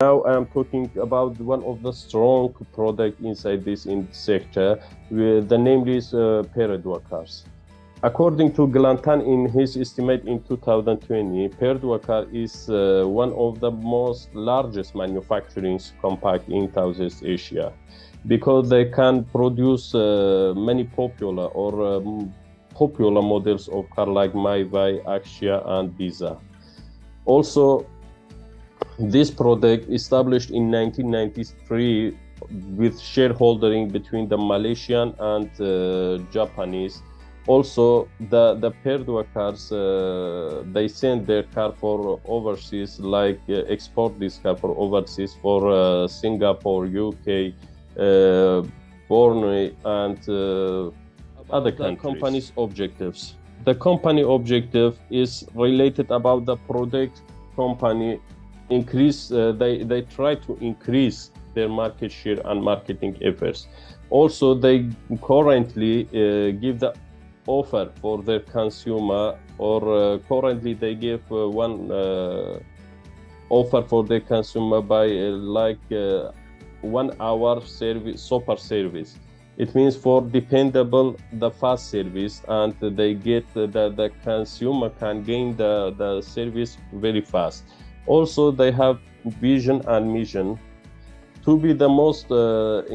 Now I am talking about one of the strong product inside this sector. The name is Perodua cars. According to Glantan in his estimate in 2020, Perodua car is one of the most largest manufacturing company in Southeast Asia, because they can produce many popular models of car like MAIVAI, Axia, and Biza. Also, this product established in 1993 with shareholding between the Malaysian and Japanese. Also, the Perodua cars, they send their car for overseas, like export this car for overseas for Singapore, UK, Borneo, and other countries. The company's objectives. The company objective is related about the product company increase. They try to increase their market share and marketing efforts. Also, they currently give the offer for their consumer, or currently they give one offer for their consumer by 1 hour service, super service. It means for dependable, the fast service, and they get the consumer can gain the service very fast. Also, they have vision and mission to be the most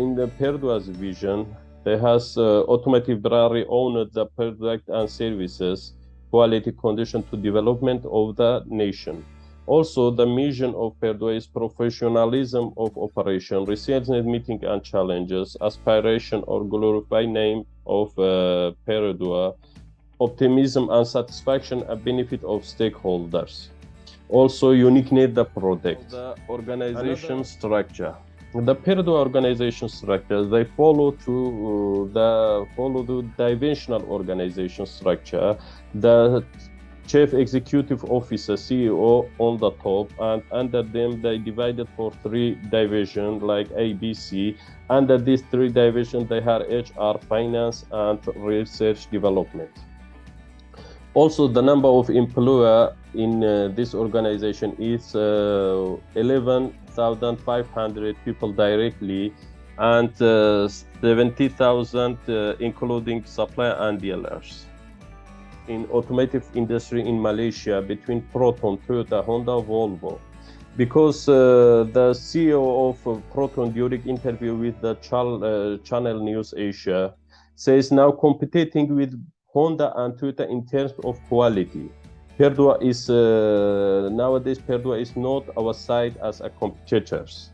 in the Perodua's vision. They has automotive brand owned the product and services, quality condition to development of the nation. Also, the mission of Perodua is professionalism of operation, resilience meeting and challenges, aspiration or glorified name of Perodua, optimism and satisfaction and benefit of stakeholders. Also, uniqueness the product. The organization structure. The Perodua organization structure, they follow the divisional organization structure. The chief executive officer, CEO, on the top, and under them they divided for 3 divisions like ABC. Under these 3 divisions they have HR, finance, and research development. Also, the number of employees in this organization is 11,500 people directly, and 70,000 including supplier and dealers. In automotive industry in Malaysia, between Proton, Toyota, Honda, Volvo, because the CEO of Proton during interview with the Channel News Asia says now competing with Honda and Toyota in terms of quality. Perodua is nowadays Perodua is not our side as a competitors,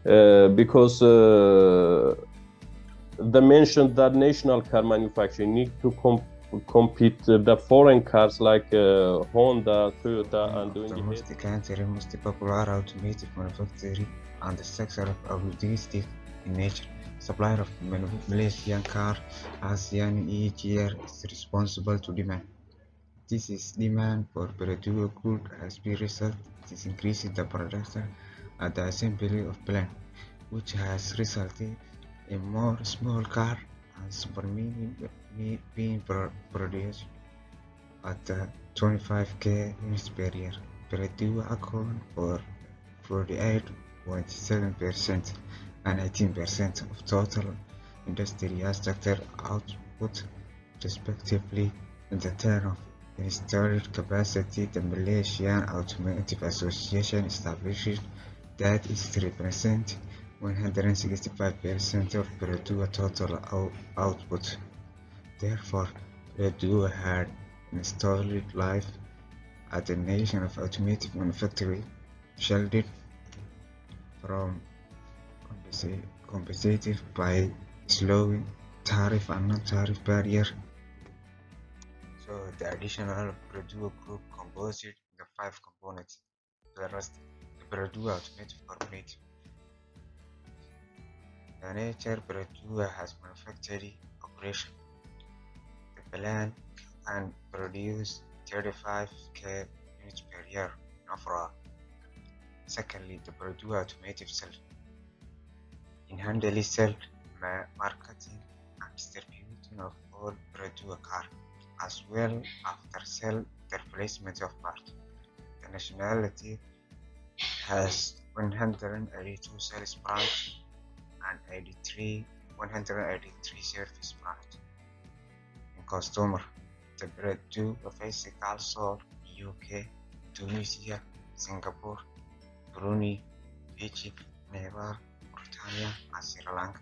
because they mentioned that national car manufacturing need to compete the foreign cars like Honda, Toyota, and doing the most country most popular automotive manufacturing and the sector of logistics in nature. Supplier of Malaysian car ASEAN each year is responsible to demand. This is demand for Perodua good as a result. It is increasing the production at the assembly of plant, which has resulted in more small car and super mini being produced at 25k units per year. Perodua account for 48.7% and 18% of total industrial sector output, respectively. In the term of installed capacity, the Malaysian Automotive Association established that it represents 165% of Perodua total output. Therefore, Perodua had an solid life as a nation of automotive manufacturing, shielded from compensated by slowing tariff and non-tariff barrier. So the additional Perodua group composed the 5 components. The rest, the Perodua Automotive Corporate. The nature Perodua has manufacturing operation. The plant can produce 35k units per year overall. Secondly, the Perodua Automotive Cell. In handling sell, marketing and distributing of all Perodua cars, as well after sell the replacement of parts. The nationality has 182 sales branch and 183 service branch. In customer, the bread do a physical sold in UK, Tunisia, Singapore, Brunei, Egypt, Nepal, Mauritania, and Sri Lanka.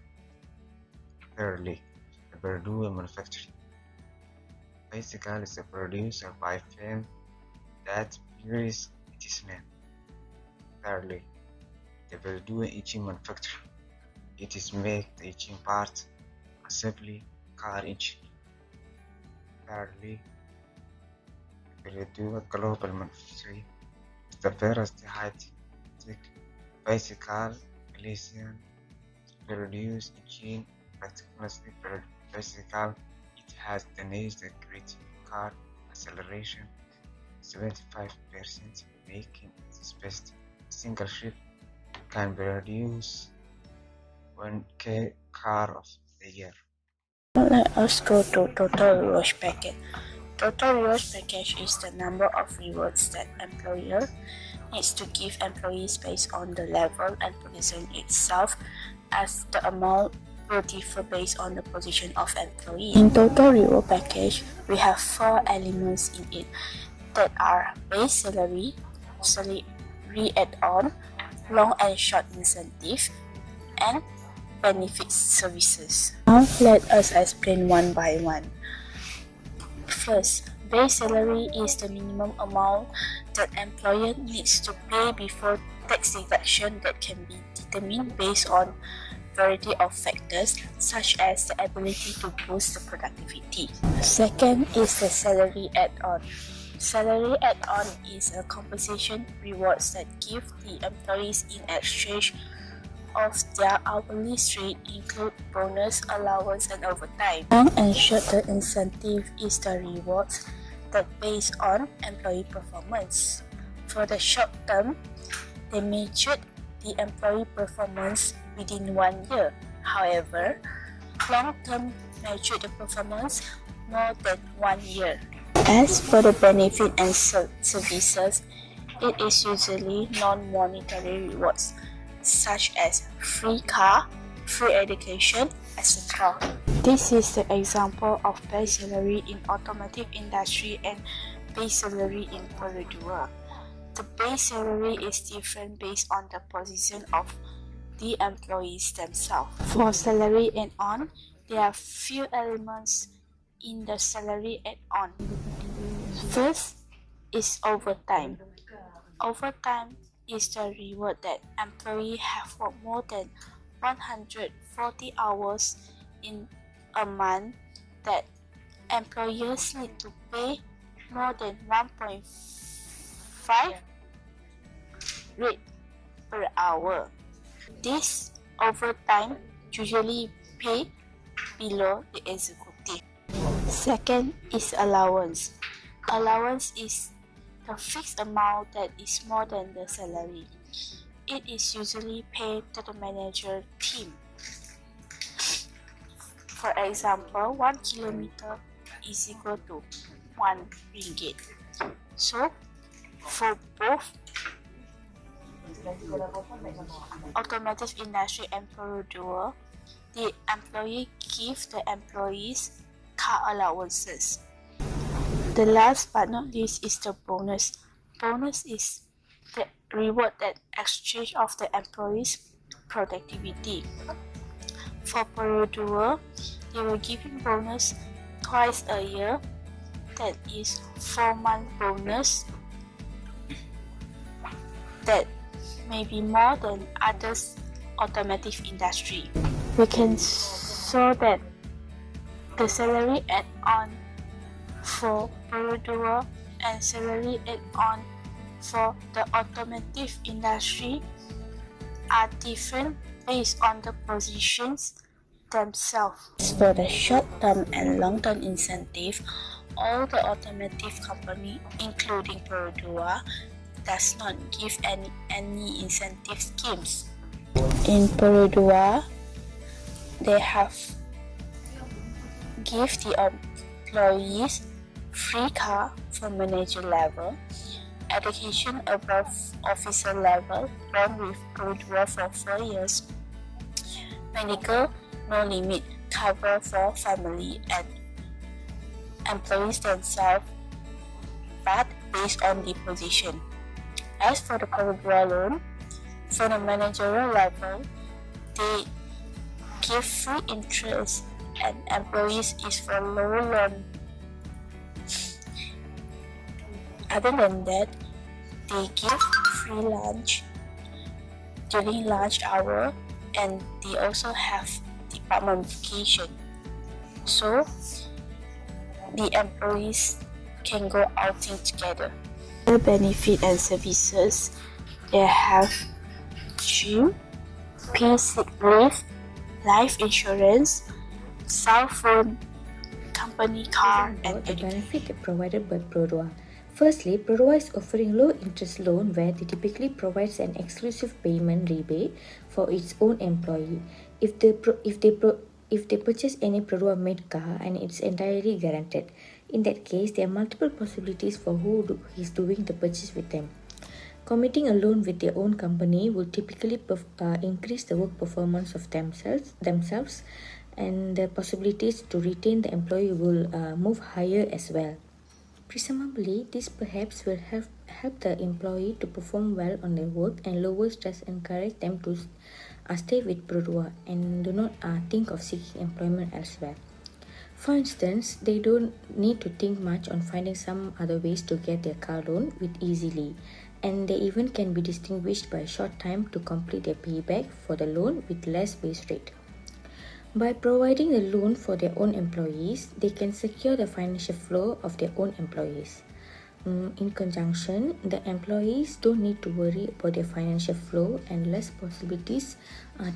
Thirdly, the Perodua manufacturing. Basically, is a producer by firm that bears its name. Thirdly, the Perodua engine manufacturer. It is make the engine part, assembly, car engine. Thirdly, the Perodua global manufacturing is the first high-tech bicycle Malaysian produce engine, particularly bicycle. It has the next great car acceleration 75%, making it the best single ship can produce 1K car of the year. Let us go to total rewards package. Total rewards package is the number of rewards that employer needs to give employees based on the level and position itself, as the amount will differ based on the position of employee. In total reward package, we have 4 elements in it that are base salary, salary add-on, long and short incentive, and benefits services. Now let us explain one by one. First, base salary is the minimum amount that employer needs to pay before tax deduction that can be determined based on variety of factors such as the ability to boost the productivity. Second is the salary add-on. Salary add-on is a compensation rewards that give the employees in exchange of their hourly rate, include bonus, allowance, and overtime. Long and short-term incentive is the rewards that based on employee performance. For the short term, they measure the employee performance within 1 year. However, long-term measure the performance more than 1 year. As for the benefit and services, it is usually non-monetary rewards such as free car, free education, etc. This is the example of base salary in automotive industry and base salary in Perodua. The base salary is different based on the position of the employees themselves. For salary add-on, there are few elements in the salary add-on. First is overtime. Overtime is the reward that employees have worked more than 140 hours in a month that employers need to pay more than 1.5 rate per hour. This overtime usually pay below the executive. Second is allowance. Allowance is the fixed amount that is more than the salary. It is usually paid to the manager team. For example, 1 kilometer is equal to 1 ringgit. So, for both automotive industry and Perodua, the employee give the employees car allowances. The last but not least is the bonus. Bonus is the reward that exchange of the employees' productivity. For Perodua, they were giving bonus twice a year, that is 4-month bonus, that may be more than others automotive industry. We can show that the salary add-on for Perodua and salary add-on for the automotive industry are different based on the positions themselves. For the short-term and long-term incentive, all the automotive company, including Perodua, does not give any incentive schemes. In Perodua, they have give the employees free car for manager level, education above officer level, loan with Perodua for 4 years, medical, no limit, cover for family and employees themselves, but based on the position. As for the Perodua loan, for the managerial level, they give free interest and employees is for low loan. Other than that, they give free lunch during lunch hour, and they also have department vacation. So the employees can go outing together. The benefit and services, they have gym, paid sick leave, life insurance, cell phone, company car, and the benefit provided by Perodua. Firstly, Perodua is offering low-interest loan where they typically provides an exclusive payment rebate for its own employee. If they purchase any Perodua-made car, and it's entirely guaranteed. In that case, there are multiple possibilities for who is doing the purchase with them. Committing a loan with their own company will typically increase the work performance of themselves, and the possibilities to retain the employee will move higher as well. Presumably, this perhaps will help the employee to perform well on their work and lower stress, encourage them to stay with Perodua and do not think of seeking employment elsewhere. For instance, they don't need to think much on finding some other ways to get their car loan with easily, and they even can be distinguished by a short time to complete their payback for the loan with less base rate. By providing the loan for their own employees, they can secure the financial flow of their own employees. In conjunction, the employees don't need to worry about their financial flow and less possibilities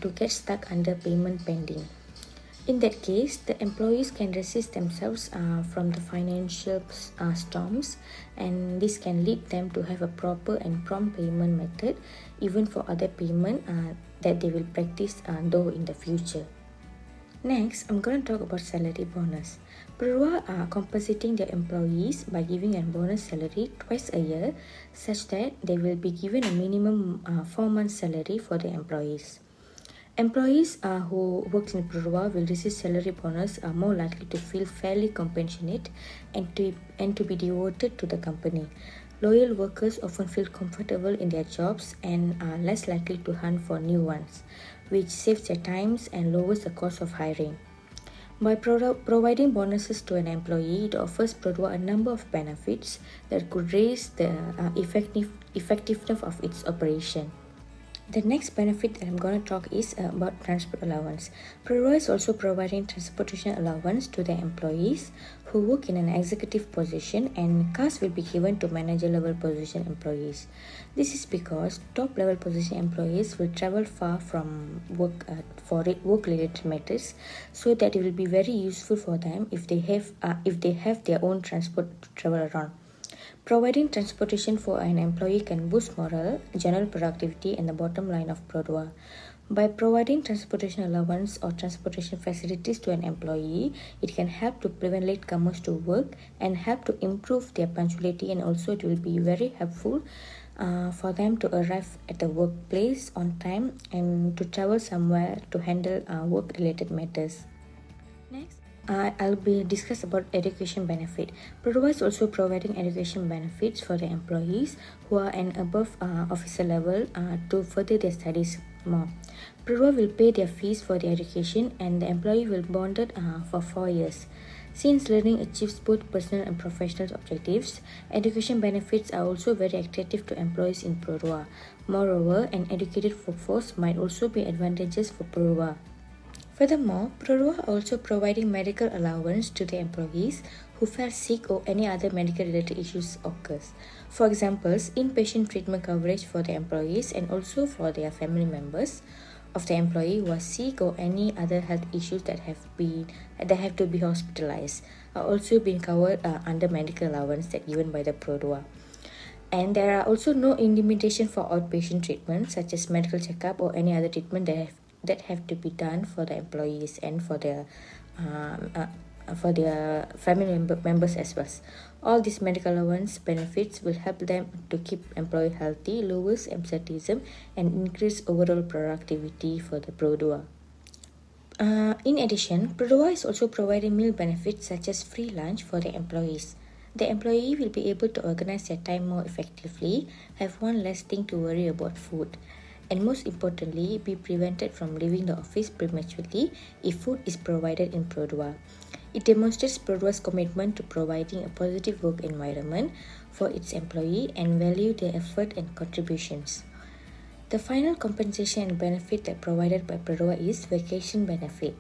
to get stuck under payment pending. In that case, the employees can resist themselves from the financial storms, and this can lead them to have a proper and prompt payment method even for other payment that they will practice though in the future. Next, I'm going to talk about salary bonus. Perodua are compensating their employees by giving a bonus salary twice a year, such that they will be given a minimum 4 months salary for their employees. Employees who work in Perodua will receive salary bonus are more likely to feel fairly compassionate and to be devoted to the company. Loyal workers often feel comfortable in their jobs and are less likely to hunt for new ones, which saves their times and lowers the cost of hiring. By providing bonuses to an employee, it offers Perodua a number of benefits that could raise the effectiveness of its operation. The next benefit that I'm going to talk is about transport allowance. Perodua is also providing transportation allowance to their employees who work in an executive position, and cars will be given to manager level position employees. This is because top level position employees will travel far from work for work related matters, so that it will be very useful for them if they have their own transport to travel around. Providing transportation for an employee can boost morale, general productivity, and the bottom line of Perodua. By providing transportation allowance or transportation facilities to an employee, it can help to prevent latecomers to work and help to improve their punctuality, and also it will be very helpful for them to arrive at the workplace on time and to travel somewhere to handle work-related matters. Next, I'll be discuss about education benefit. Perodua is also providing education benefits for the employees who are an above officer level to further their studies more. Perodua will pay their fees for the education, and the employee will bonded for 4 years. Since learning achieves both personal and professional objectives, education benefits are also very attractive to employees in Perodua. Moreover, an educated workforce might also be advantageous for Perodua. Furthermore, Perodua are also providing medical allowance to the employees who fell sick or any other medical related issues occurs. For example, inpatient treatment coverage for the employees and also for their family members of the employee who are sick or any other health issues that have to be hospitalized are also being covered under medical allowance that given by the Perodua. And there are also no limitation for outpatient treatment such as medical checkup or any other treatment that have to be done for the employees and for their family members as well. All these medical allowance benefits will help them to keep employee healthy, lowers absenteeism, and increase overall productivity for the Perodua. In addition, Perodua is also providing meal benefits such as free lunch for the employees. The employee will be able to organize their time more effectively, have one less thing to worry about food, and most importantly, be prevented from leaving the office prematurely if food is provided in Perodua. It demonstrates Perodua's commitment to providing a positive work environment for its employee and value their effort and contributions. The final compensation and benefit that provided by Perodua is vacation benefit.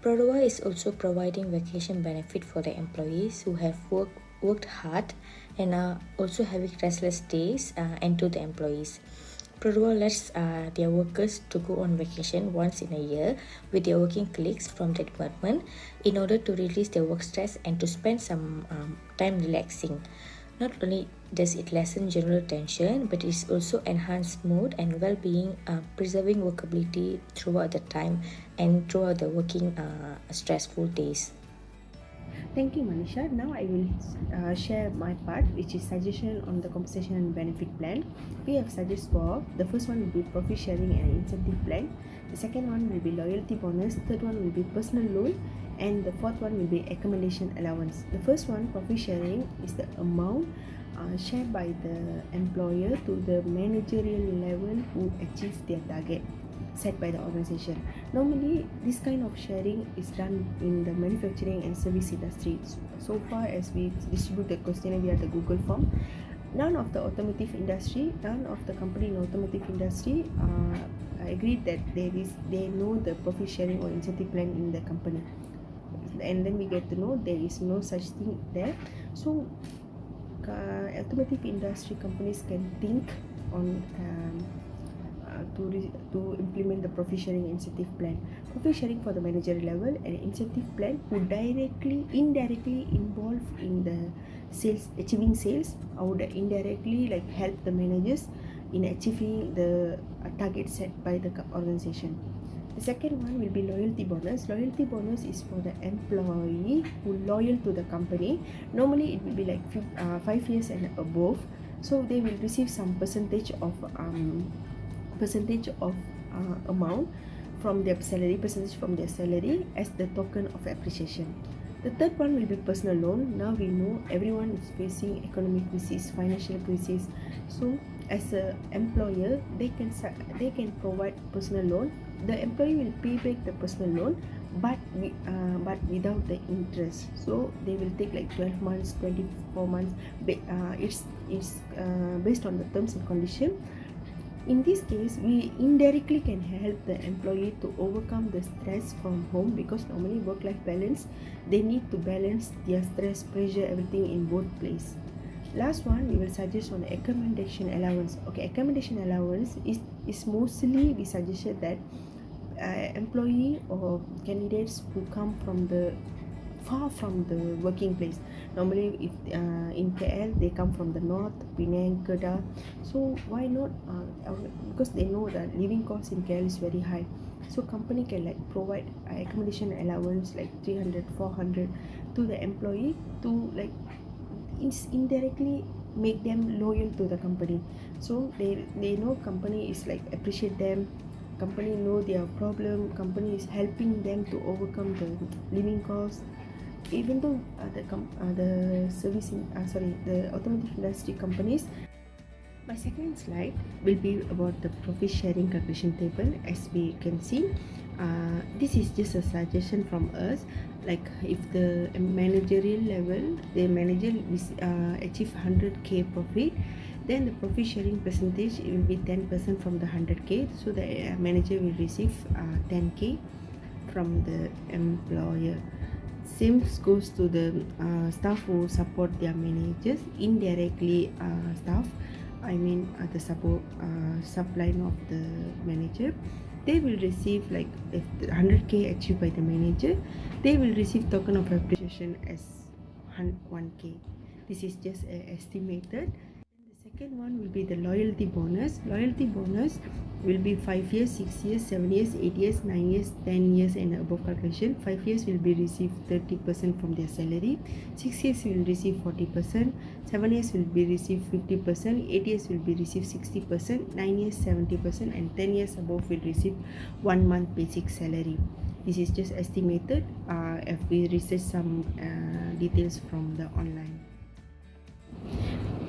Perodua is also providing vacation benefit for the employees who have worked hard and are also having restless days and to the employees. Perodua lets their workers to go on vacation once in a year with their working colleagues from the department in order to release their work stress and to spend some time relaxing. Not only does it lessen general tension, but it also enhance mood and well-being, preserving workability throughout the time and throughout the working stressful days. Thank you, Manisha. Now I will share my part, which is suggestion on the compensation and benefit plan. We have suggested for the first one will be profit sharing and incentive plan. The second one will be loyalty bonus. Third one will be personal loan, and the fourth one will be accommodation allowance. The first one, profit sharing, is the amount shared by the employer to the managerial level who achieves their target set by the organization. Normally, this kind of sharing is done in the manufacturing and service industry. So far as we distribute the questionnaire via the Google form, none of the automotive industry, none of the company in automotive industry agreed that they know the profit sharing or incentive plan in the company. And then we get to know there is no such thing there. So automotive industry companies can think on to implement the profit sharing incentive plan. Profit sharing for the managerial level and incentive plan who indirectly involved in the achieving sales, or would indirectly help the managers in achieving the target set by the organization. The second one will be loyalty bonus. Loyalty bonus is for the employee who loyal to the company. Normally it will be 5 years and above, so they will receive some percentage of amount from their salary, as the token of appreciation. The third one will be personal loan. Now we know everyone is facing economic crisis, financial crisis. So as an employer, they can provide personal loan. The employee will pay back the personal loan, but without the interest. So they will take 12 months, 24 months. It's based on the terms and condition. In this case, we indirectly can help the employee to overcome the stress from home, because normally work-life balance, they need to balance their stress, pressure, everything in both places. Last one, we will suggest on accommodation allowance. Okay, accommodation allowance is mostly we suggested that employee or candidates who come from the far from the working place. Normally if in KL they come from the north, Penang, Kedah. So why not because they know that living cost in KL is very high, so company can provide accommodation allowance 300, 400 to the employee to indirectly make them loyal to the company. So they know company is appreciate them, company know their problem, company is helping them to overcome the living cost. Even though the automotive industry companies. My second slide will be about the profit sharing calculation table. As we can see, this is just a suggestion from us. If the managerial level, the manager achieve 100k profit, then the profit sharing percentage will be 10% from the 100k. So the manager will receive 10k from the employer. Same goes to the staff who support their managers indirectly. The support subline of the manager, they will receive if the 100k achieved by the manager, they will receive token of appreciation as 1k. This is just estimated. The second one will be the loyalty bonus. Loyalty bonus will be 5 years, 6 years, 7 years, 8 years, 9 years, 10 years and above calculation. 5 years will be received 30% from their salary, 6 years will receive 40%, 7 years will be received 50%, 8 years will be received 60%, 9 years 70% and 10 years above will receive 1 month basic salary. This is just estimated if we research some details from the online.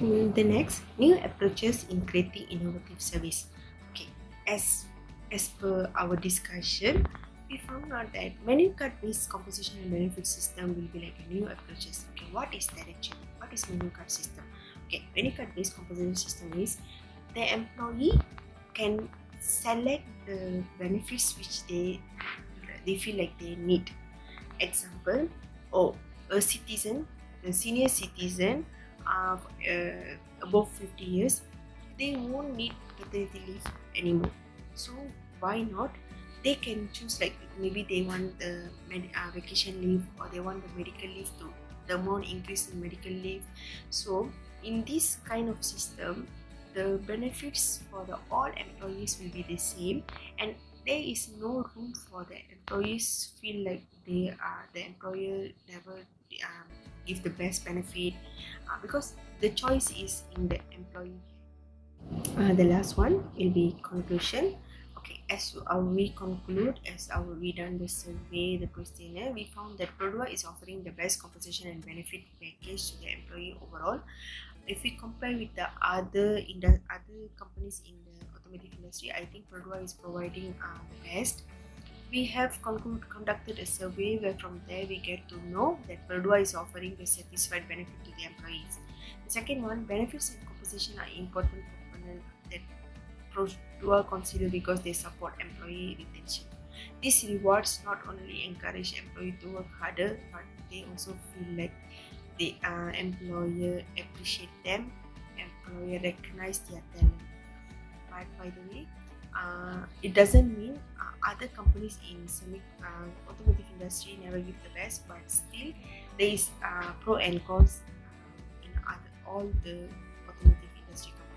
The next, new approaches in creating innovative service. Okay, as per our discussion, we found out that menu card based composition and benefit system will be like a new approaches. Okay, what is that actually? What is menu card system? Okay, menu card based composition system is the employee can select the benefits which they feel like they need. Example, a citizen, the senior citizen above 50 years, they won't need paternity leave anymore. So why not? They can choose, like maybe they want the vacation leave or they want the medical leave to the amount increase in medical leave. So in this kind of system, the benefits for the all employees will be the same, and there is no room for the employees feel like they are the employer never give the best benefit because the choice is in the employee. The last one will be conclusion. Okay, as we conclude, we done the survey, the questionnaire, we found that Perodua is offering the best compensation and benefit package to the employee overall. If we compare with the other companies in the automotive industry, I think Perodua is providing the best. We have conducted a survey where from there we get to know that Perodua is offering the satisfied benefit to the employees. The second one, benefits and compensation are important component that Perodua consider because they support employee retention. These rewards not only encourage employee to work harder, but they also feel like the employer appreciate them, employer recognize their talent. But by the way, it doesn't mean other companies in automotive industry never give the best, but still there is pro and cons in all the automotive industry companies.